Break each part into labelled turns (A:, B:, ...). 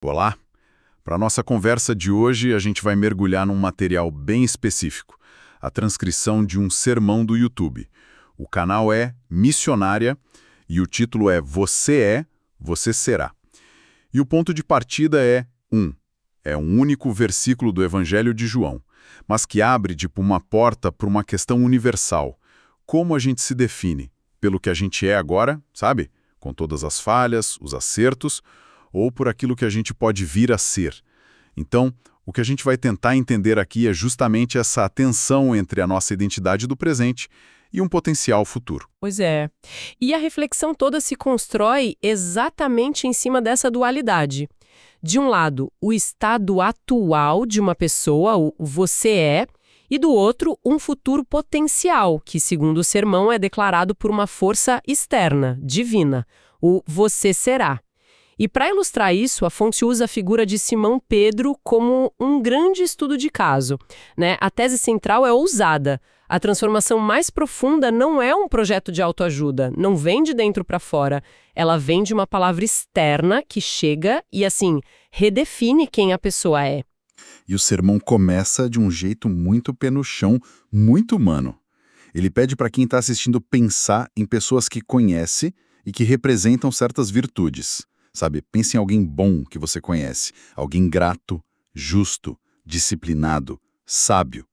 A: Olá! Para a nossa conversa de hoje, a gente vai mergulhar num material bem específico, a transcrição de um sermão do YouTube. O canal é Missionária e o título é Você Será. E o ponto de partida é um único versículo do Evangelho de João, mas que abre uma porta para uma questão universal. Como a gente se define? Pelo que a gente é agora, sabe? Com todas as falhas, os acertos, ou por aquilo que a gente pode vir a ser. Então, o que a gente vai tentar entender aqui é justamente essa tensão entre a nossa identidade do presente e um potencial futuro.
B: Pois é. E a reflexão toda se constrói exatamente em cima dessa dualidade. De um lado, o estado atual de uma pessoa, o você é, e do outro, um futuro potencial, que, segundo o sermão, é declarado por uma força externa, divina, o você será. E para ilustrar isso, a fonte usa a figura de Simão Pedro como um grande estudo de caso, né? A tese central é ousada. A transformação mais profunda não é um projeto de autoajuda, não vem de dentro para fora. Ela vem de uma palavra externa que chega e, assim, redefine quem a pessoa é.
A: E o sermão começa de um jeito muito pé no chão, muito humano. Ele pede para quem está assistindo pensar em pessoas que conhece e que representam certas virtudes. Sabe, pense em alguém bom que você conhece, alguém grato, justo, disciplinado, sábio.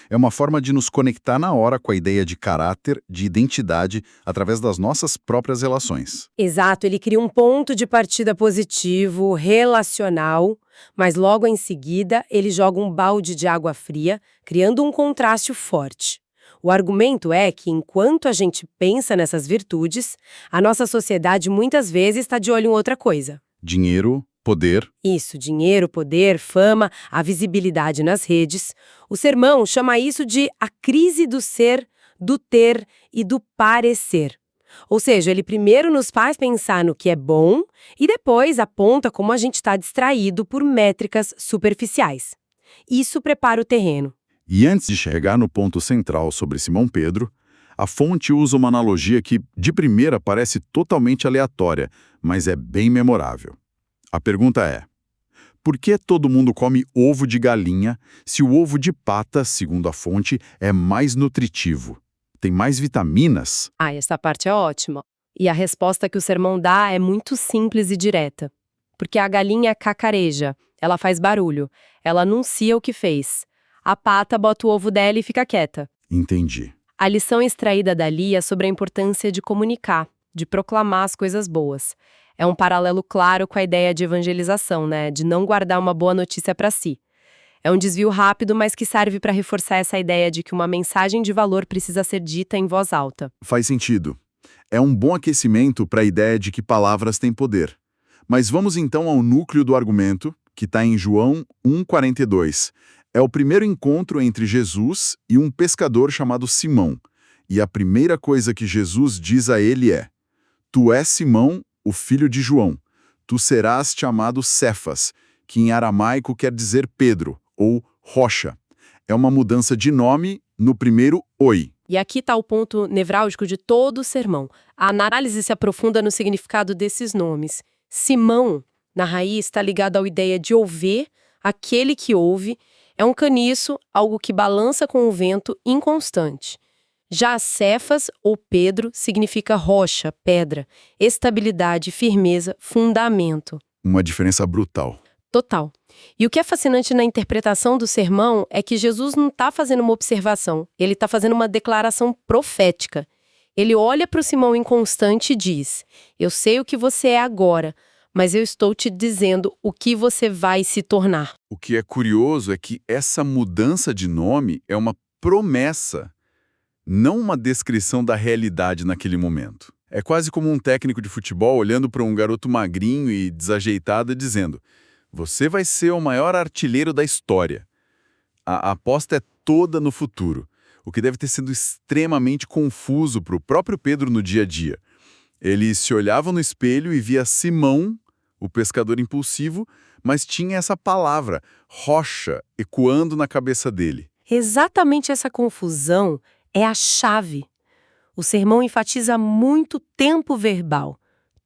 A: É uma forma de nos conectar na hora com a ideia de caráter, de identidade, através das nossas próprias relações.
C: Exato, ele cria um ponto de partida positivo, relacional, mas logo em seguida ele joga um balde de água fria, criando um contraste forte. O argumento é que, enquanto a gente pensa nessas virtudes, a nossa sociedade muitas vezes está de olho em outra coisa.
A: Dinheiro, poder.
C: Isso, dinheiro, poder, fama, a visibilidade nas redes. O sermão chama isso de a crise do ser, do ter e do parecer. Ou seja, ele primeiro nos faz pensar no que é bom e depois aponta como a gente está distraído por métricas superficiais. Isso prepara o terreno.
A: E antes de chegar no ponto central sobre Simão Pedro, a fonte usa uma analogia que, de primeira, parece totalmente aleatória, mas é bem memorável. A pergunta é: por que todo mundo come ovo de galinha se o ovo de pata, segundo a fonte, é mais nutritivo? Tem mais vitaminas?
C: Essa parte é ótima. E a resposta que o sermão dá é muito simples e direta. Porque a galinha cacareja, ela faz barulho, ela anuncia o que fez. A pata bota o ovo dela e fica quieta.
A: Entendi.
C: A lição extraída dali é sobre a importância de comunicar, de proclamar as coisas boas. É um paralelo claro com a ideia de evangelização, né? De não guardar uma boa notícia para si. É um desvio rápido, mas que serve para reforçar essa ideia de que uma mensagem de valor precisa ser dita em voz alta.
A: Faz sentido. É um bom aquecimento para a ideia de que palavras têm poder. Mas vamos então ao núcleo do argumento, que está em João 1,42. É o primeiro encontro entre Jesus e um pescador chamado Simão. E a primeira coisa que Jesus diz a ele é: Tu és Simão, o filho de João. Tu serás chamado Cefas, que em aramaico quer dizer Pedro, ou rocha. É uma mudança de nome no primeiro oi.
C: E aqui está o ponto nevrálgico de todo o sermão. A análise se aprofunda no significado desses nomes. Simão, na raiz, está ligado à ideia de ouvir, aquele que ouve. É um caniço, algo que balança com o vento, inconstante. Já Cefas, ou Pedro, significa rocha, pedra, estabilidade, firmeza, fundamento.
A: Uma diferença brutal.
C: Total. E o que é fascinante na interpretação do sermão é que Jesus não está fazendo uma observação, ele está fazendo uma declaração profética. Ele olha para o Simão inconstante e diz: Eu sei o que você é agora, mas eu estou te dizendo o que você vai se tornar.
A: O que é curioso é que essa mudança de nome é uma promessa, não uma descrição da realidade naquele momento. É quase como um técnico de futebol olhando para um garoto magrinho e desajeitado e dizendo: Você vai ser o maior artilheiro da história. A aposta é toda no futuro, o que deve ter sido extremamente confuso para o próprio Pedro no dia a dia. Ele se olhava no espelho e via Simão, o pescador impulsivo, mas tinha essa palavra, rocha, ecoando na cabeça dele.
C: Exatamente essa confusão é a chave. O sermão enfatiza muito tempo verbal.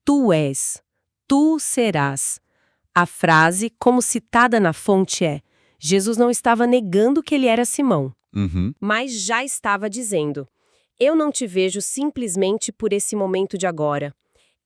C: Tu és, tu serás. A frase, como citada na fonte, é: Jesus não estava negando que ele era Simão, mas já estava dizendo: eu não te vejo simplesmente por esse momento de agora.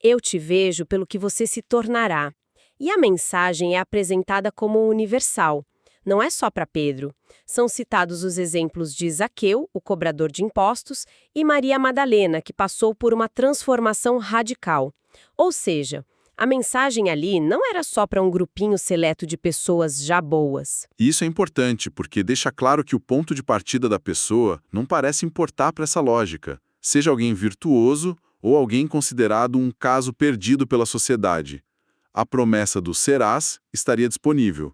C: Eu te vejo pelo que você se tornará. E a mensagem é apresentada como universal. Não é só para Pedro. São citados os exemplos de Zaqueu, o cobrador de impostos, e Maria Madalena, que passou por uma transformação radical. Ou seja, a mensagem ali não era só para um grupinho seleto de pessoas já boas.
A: E isso é importante, porque deixa claro que o ponto de partida da pessoa não parece importar para essa lógica, seja alguém virtuoso ou alguém considerado um caso perdido pela sociedade. A promessa do serás estaria disponível.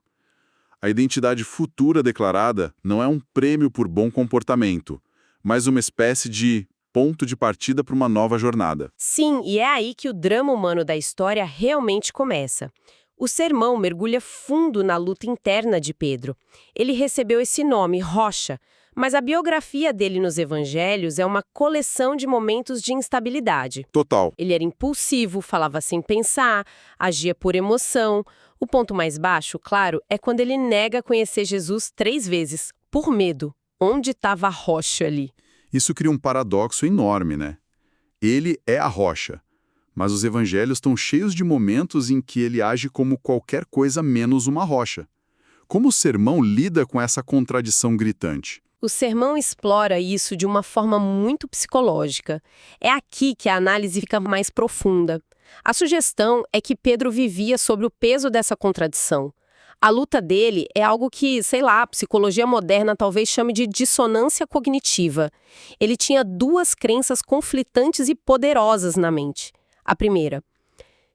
A: A identidade futura declarada não é um prêmio por bom comportamento, mas uma espécie de ponto de partida para uma nova jornada.
C: Sim, e é aí que o drama humano da história realmente começa. O sermão mergulha fundo na luta interna de Pedro. Ele recebeu esse nome, Rocha, mas a biografia dele nos evangelhos é uma coleção de momentos de instabilidade.
A: Total.
C: Ele era impulsivo, falava sem pensar, agia por emoção. O ponto mais baixo, claro, é quando ele nega conhecer Jesus 3 vezes, por medo. Onde estava a rocha ali?
A: Isso cria um paradoxo enorme, né? Ele é a rocha, mas os evangelhos estão cheios de momentos em que ele age como qualquer coisa menos uma rocha. Como o sermão lida com essa contradição gritante?
C: O sermão explora isso de uma forma muito psicológica. É aqui que a análise fica mais profunda. A sugestão é que Pedro vivia sob o peso dessa contradição. A luta dele é algo que, sei lá, a psicologia moderna talvez chame de dissonância cognitiva. Ele tinha 2 crenças conflitantes e poderosas na mente. A primeira: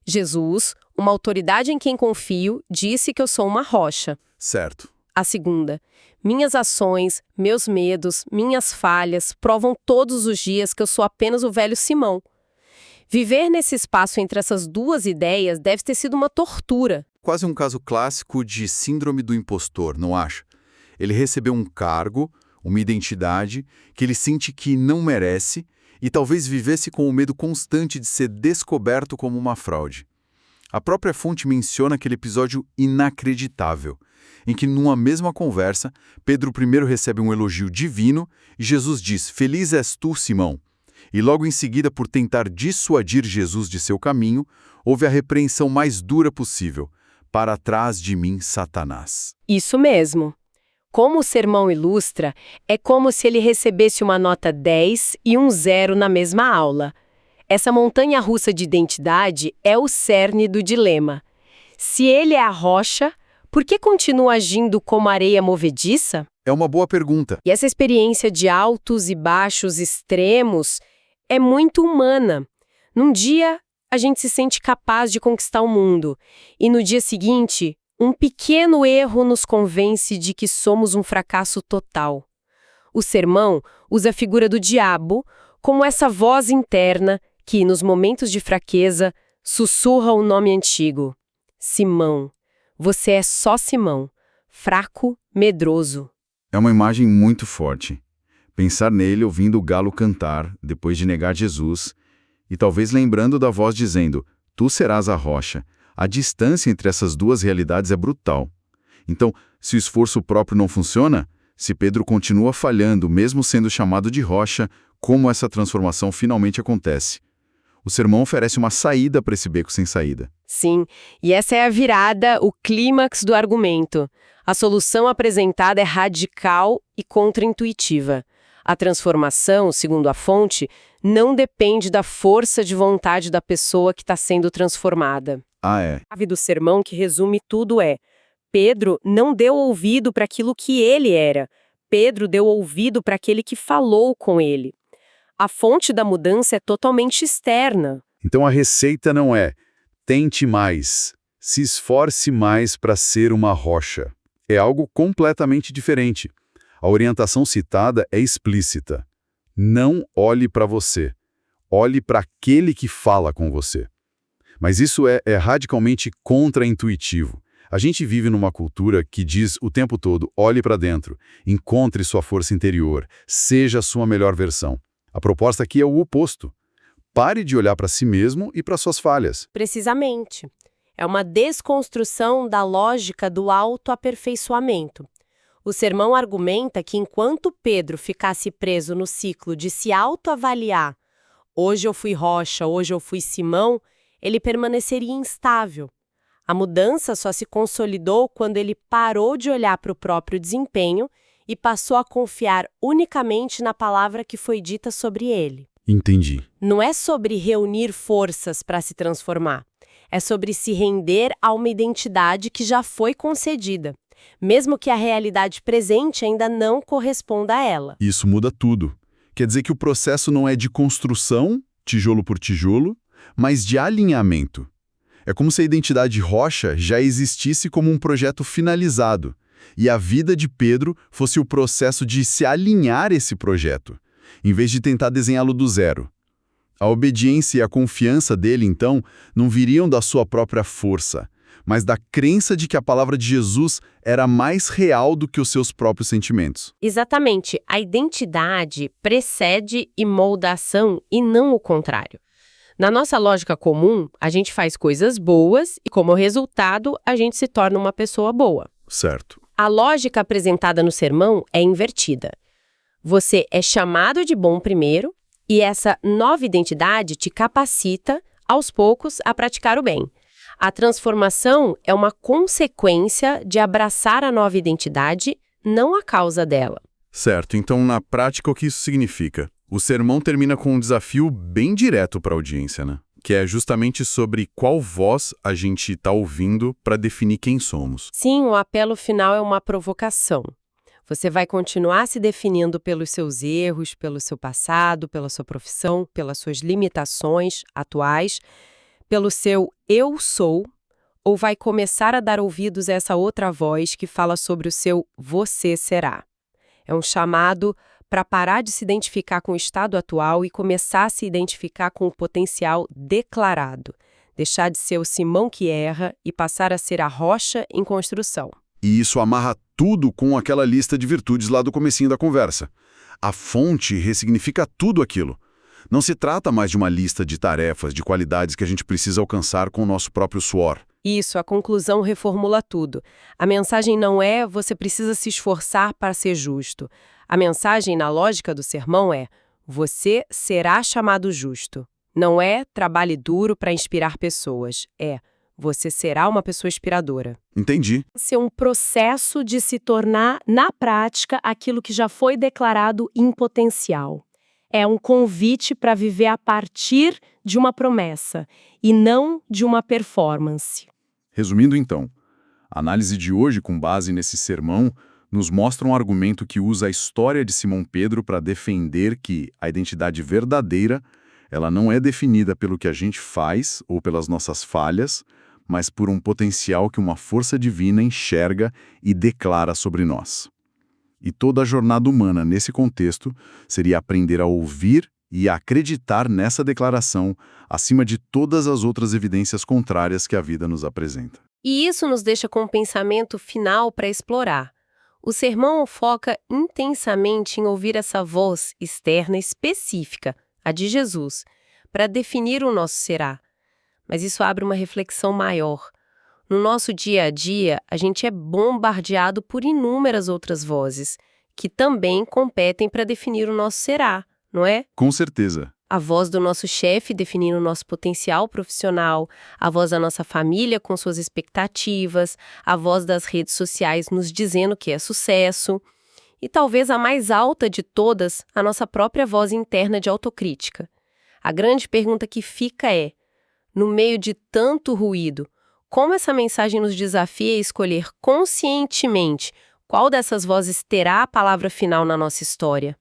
C: Jesus, uma autoridade em quem confio, disse que eu sou uma rocha.
A: Certo.
C: A segunda: minhas ações, meus medos, minhas falhas provam todos os dias que eu sou apenas o velho Simão. Viver nesse espaço entre essas 2 ideias deve ter sido uma tortura.
A: Quase um caso clássico de síndrome do impostor, não acha? Ele recebeu um cargo, uma identidade, que ele sente que não merece e talvez vivesse com o medo constante de ser descoberto como uma fraude. A própria fonte menciona aquele episódio inacreditável, em que numa mesma conversa, Pedro primeiro recebe um elogio divino e Jesus diz: "Feliz és tu, Simão." E logo em seguida, por tentar dissuadir Jesus de seu caminho, houve a repreensão mais dura possível: "Para trás de mim, Satanás."
C: Isso mesmo. Como o sermão ilustra, é como se ele recebesse uma nota 10 e um 0 na mesma aula. Essa montanha-russa de identidade é o cerne do dilema. Se ele é a rocha, por que continua agindo como areia movediça?
A: É uma boa pergunta.
C: E essa experiência de altos e baixos extremos é muito humana. Num dia, a gente se sente capaz de conquistar o mundo, e no dia seguinte, um pequeno erro nos convence de que somos um fracasso total. O sermão usa a figura do diabo como essa voz interna que, nos momentos de fraqueza, sussurra o nome antigo: Simão, você é só Simão, fraco, medroso.
A: É uma imagem muito forte. Pensar nele ouvindo o galo cantar, depois de negar Jesus, e talvez lembrando da voz dizendo: "Tu serás a rocha." A distância entre essas 2 realidades é brutal. Então, se o esforço próprio não funciona, se Pedro continua falhando, mesmo sendo chamado de rocha, como essa transformação finalmente acontece? O sermão oferece uma saída para esse beco sem saída.
C: Sim, e essa é a virada, o clímax do argumento. A solução apresentada é radical e contraintuitiva. A transformação, segundo a fonte, não depende da força de vontade da pessoa que está sendo transformada.
A: Ah, é?
C: A chave do sermão que resume tudo é: Pedro não deu ouvido para aquilo que ele era. Pedro deu ouvido para aquele que falou com ele. A fonte da mudança é totalmente externa.
A: Então a receita não é tente mais, se esforce mais para ser uma rocha. É algo completamente diferente. A orientação citada é explícita. Não olhe para você. Olhe para aquele que fala com você. Mas isso é radicalmente contraintuitivo. A gente vive numa cultura que diz o tempo todo: olhe para dentro, encontre sua força interior, seja a sua melhor versão. A proposta aqui é o oposto. Pare de olhar para si mesmo e para suas falhas.
C: Precisamente. É uma desconstrução da lógica do autoaperfeiçoamento. O sermão argumenta que enquanto Pedro ficasse preso no ciclo de se autoavaliar, hoje eu fui Rocha, hoje eu fui Simão, ele permaneceria instável. A mudança só se consolidou quando ele parou de olhar para o próprio desempenho e passou a confiar unicamente na palavra que foi dita sobre ele.
A: Entendi.
C: Não é sobre reunir forças para se transformar. É sobre se render a uma identidade que já foi concedida, mesmo que a realidade presente ainda não corresponda a ela.
A: Isso muda tudo. Quer dizer que o processo não é de construção, tijolo por tijolo, mas de alinhamento. É como se a identidade Rocha já existisse como um projeto finalizado, e a vida de Pedro fosse o processo de se alinhar esse projeto, em vez de tentar desenhá-lo do zero. A obediência e a confiança dele, então, não viriam da sua própria força, mas da crença de que a palavra de Jesus era mais real do que os seus próprios sentimentos.
C: Exatamente. A identidade precede e molda a ação e não o contrário. Na nossa lógica comum, a gente faz coisas boas e, como resultado, a gente se torna uma pessoa boa.
A: Certo.
C: A lógica apresentada no sermão é invertida. Você é chamado de bom primeiro e essa nova identidade te capacita, aos poucos, a praticar o bem. A transformação é uma consequência de abraçar a nova identidade, não a causa dela.
A: Certo. Então, na prática, o que isso significa? O sermão termina com um desafio bem direto para a audiência, né? Que é justamente sobre qual voz a gente está ouvindo para definir quem somos.
C: Sim, o apelo final é uma provocação. Você vai continuar se definindo pelos seus erros, pelo seu passado, pela sua profissão, pelas suas limitações atuais, pelo seu eu sou, ou vai começar a dar ouvidos a essa outra voz que fala sobre o seu você será. É um chamado para parar de se identificar com o estado atual e começar a se identificar com o potencial declarado. Deixar de ser o Simão que erra e passar a ser a rocha em construção.
A: E isso amarra tudo com aquela lista de virtudes lá do comecinho da conversa. A fonte ressignifica tudo aquilo. Não se trata mais de uma lista de tarefas, de qualidades que a gente precisa alcançar com o nosso próprio suor.
C: Isso, a conclusão reformula tudo. A mensagem não é você precisa se esforçar para ser justo. A mensagem na lógica do sermão é você será chamado justo. Não é trabalhe duro para inspirar pessoas, é você será uma pessoa inspiradora.
A: Entendi.
C: Ser um processo de se tornar, na prática, aquilo que já foi declarado em potencial. É um convite para viver a partir de uma promessa e não de uma performance.
A: Resumindo então, a análise de hoje, com base nesse sermão, nos mostra um argumento que usa a história de Simão Pedro para defender que a identidade verdadeira, ela não é definida pelo que a gente faz ou pelas nossas falhas, mas por um potencial que uma força divina enxerga e declara sobre nós. E toda a jornada humana nesse contexto seria aprender a ouvir e a acreditar nessa declaração acima de todas as outras evidências contrárias que a vida nos apresenta.
C: E isso nos deixa com um pensamento final para explorar. O sermão foca intensamente em ouvir essa voz externa específica, a de Jesus, para definir o nosso será. Mas isso abre uma reflexão maior. No nosso dia a dia, a gente é bombardeado por inúmeras outras vozes, que também competem para definir o nosso será, não é?
A: Com certeza.
C: A voz do nosso chefe definindo o nosso potencial profissional, a voz da nossa família com suas expectativas, a voz das redes sociais nos dizendo que é sucesso, e talvez a mais alta de todas, a nossa própria voz interna de autocrítica. A grande pergunta que fica é, no meio de tanto ruído, como essa mensagem nos desafia a escolher conscientemente qual dessas vozes terá a palavra final na nossa história?